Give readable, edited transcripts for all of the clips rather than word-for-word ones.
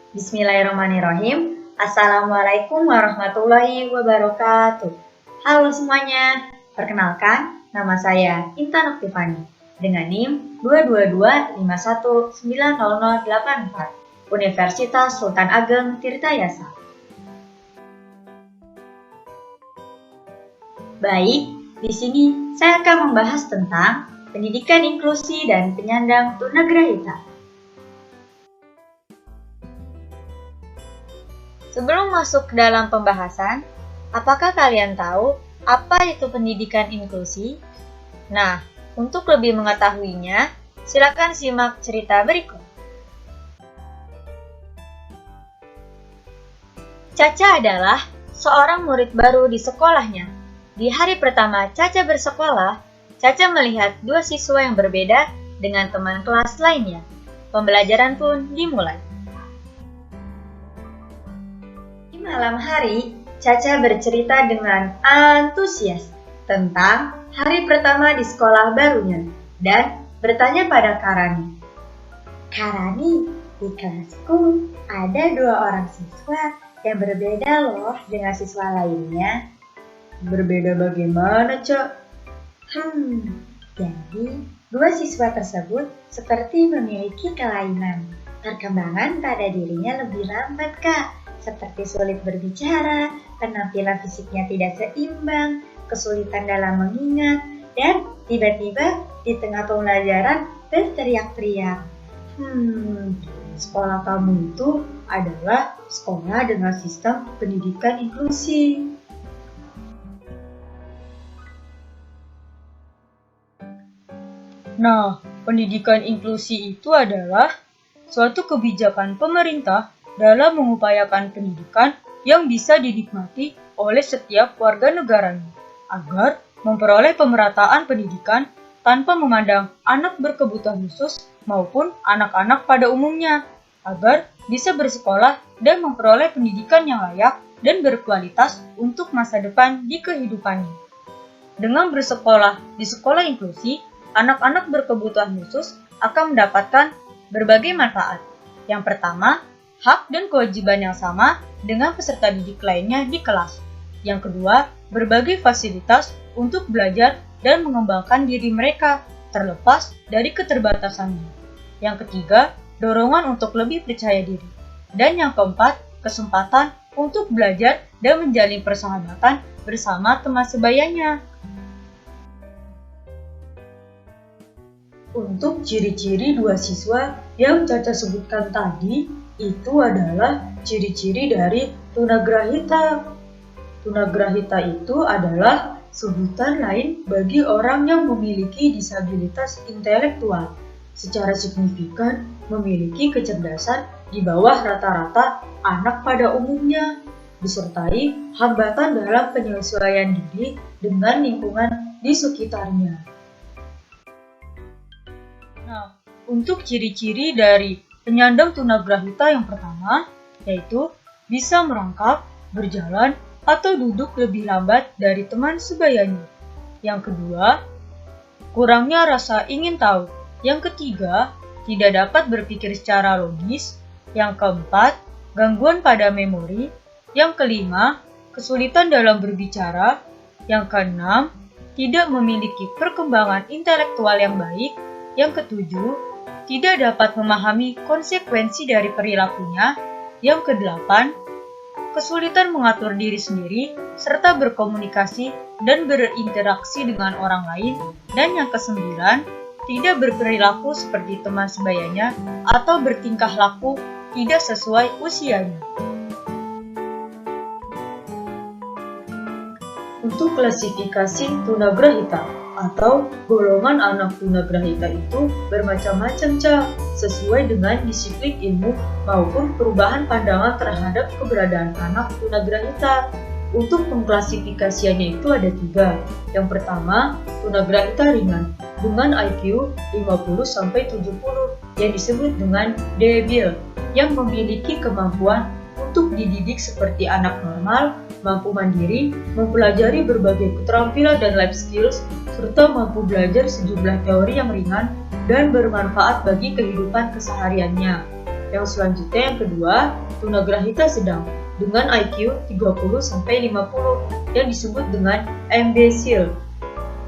Bismillahirrahmanirrahim. Assalamualaikum warahmatullahi wabarakatuh. Halo semuanya, perkenalkan nama saya Intan Oktivani dengan NIM 222519084 Universitas Sultan Ageng Tirtayasa. Baik, di sini saya akan membahas tentang pendidikan inklusi dan penyandang tunagrahita. Sebelum masuk ke dalam pembahasan, apakah kalian tahu apa itu pendidikan inklusi? Nah, untuk lebih mengetahuinya, silakan simak cerita berikut. Caca adalah seorang murid baru di sekolahnya. Di hari pertama Caca bersekolah, Caca melihat dua siswa yang berbeda dengan teman kelas lainnya. Pembelajaran pun dimulai. Malam hari, Caca bercerita dengan antusias tentang hari pertama di sekolah barunya dan bertanya pada Karani. Karani, di kelasku ada dua orang siswa yang berbeda loh dengan siswa lainnya. Berbeda bagaimana, Cak? Jadi dua siswa tersebut seperti memiliki kelainan. Perkembangan pada dirinya lebih lambat, Kak. Seperti sulit berbicara, penampilan fisiknya tidak seimbang, kesulitan dalam mengingat, dan tiba-tiba di tengah pembelajaran berteriak-teriak. Sekolah kamu itu adalah sekolah dengan sistem pendidikan inklusi. Nah, pendidikan inklusi itu adalah suatu kebijakan pemerintah dalam mengupayakan pendidikan yang bisa dinikmati oleh setiap warga negaranya, agar memperoleh pemerataan pendidikan tanpa memandang anak berkebutuhan khusus maupun anak-anak pada umumnya, agar bisa bersekolah dan memperoleh pendidikan yang layak dan berkualitas untuk masa depan di kehidupannya. Dengan bersekolah di sekolah inklusi, anak-anak berkebutuhan khusus akan mendapatkan berbagai manfaat. Yang pertama, hak dan kewajiban yang sama dengan peserta didik lainnya di kelas. Yang kedua, berbagai fasilitas untuk belajar dan mengembangkan diri mereka, terlepas dari keterbatasannya. Yang ketiga, dorongan untuk lebih percaya diri. Dan yang keempat, kesempatan untuk belajar dan menjalin persahabatan bersama teman sebayanya. Untuk ciri-ciri dua siswa yang Caca sebutkan tadi, itu adalah ciri-ciri dari tunagrahita. Tunagrahita itu adalah sebutan lain bagi orang yang memiliki disabilitas intelektual, secara signifikan memiliki kecerdasan di bawah rata-rata anak pada umumnya, disertai hambatan dalam penyesuaian diri dengan lingkungan di sekitarnya. Nah, untuk ciri-ciri dari penyandang tunagrahita yang pertama, yaitu bisa merangkak, berjalan, atau duduk lebih lambat dari teman sebayanya. Yang kedua, kurangnya rasa ingin tahu. Yang ketiga, tidak dapat berpikir secara logis. Yang keempat, gangguan pada memori. Yang kelima, kesulitan dalam berbicara. Yang keenam, tidak memiliki perkembangan intelektual yang baik. Yang ketujuh, tidak dapat memahami konsekuensi dari perilakunya. Yang kedelapan, kesulitan mengatur diri sendiri serta berkomunikasi dan berinteraksi dengan orang lain. Dan yang kesembilan, tidak berperilaku seperti teman sebayanya atau bertingkah laku tidak sesuai usianya. Untuk klasifikasi tunagrahita atau golongan anak tunagrahita itu bermacam-macam, Cak, sesuai dengan disiplin ilmu maupun perubahan pandangan terhadap keberadaan anak tunagrahita. Untuk pengklasifikasiannya itu ada 3. Yang pertama, tunagrahita ringan dengan IQ 50-70 yang disebut dengan debil, yang memiliki kemampuan untuk dididik seperti anak normal, mampu mandiri, mempelajari berbagai keterampilan dan life skills, serta mampu belajar sejumlah teori yang ringan dan bermanfaat bagi kehidupan kesehariannya. Yang selanjutnya yang kedua, tunagrahita sedang dengan IQ 30-50 yang disebut dengan imbecile.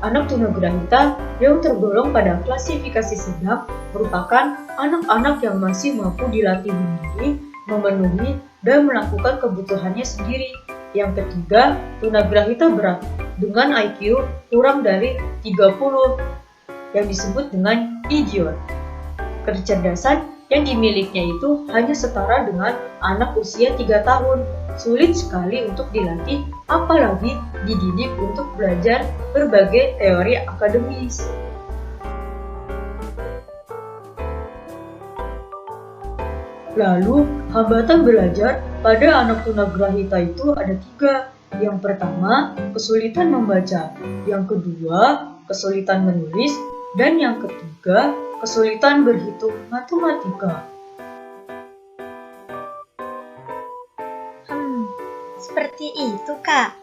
Anak tunagrahita yang tergolong pada klasifikasi sedang merupakan anak-anak yang masih mampu dilatih mandiri, memenuhi, dan melakukan kebutuhannya sendiri. Yang ketiga, tunagrahita berat dengan IQ kurang dari 30 yang disebut dengan idiot. Kecerdasan yang dimilikinya itu hanya setara dengan anak usia 3 tahun. Sulit sekali untuk dilatih, apalagi dididik untuk belajar berbagai teori akademis. Lalu, hambatan belajar pada anak tunagrahita itu ada 3. Yang pertama, kesulitan membaca. Yang kedua, kesulitan menulis. Dan yang ketiga, kesulitan berhitung matematika. Seperti itu, Kak.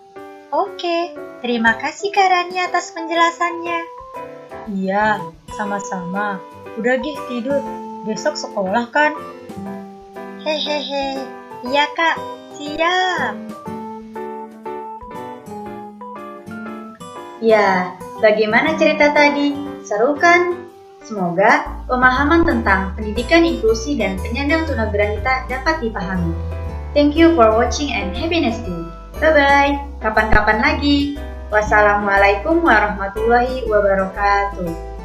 Oke, terima kasih Kak Rani atas penjelasannya. Iya, sama-sama. Udah gih tidur, besok sekolah kan? Hehehe, iya Kak, siap. Ya, bagaimana cerita tadi? Seru kan? Semoga pemahaman tentang pendidikan inklusi dan penyandang tunagrahita dapat dipahami. Thank you for watching and happiness day. Bye-bye. Kapan-kapan lagi. Wassalamualaikum warahmatullahi wabarakatuh.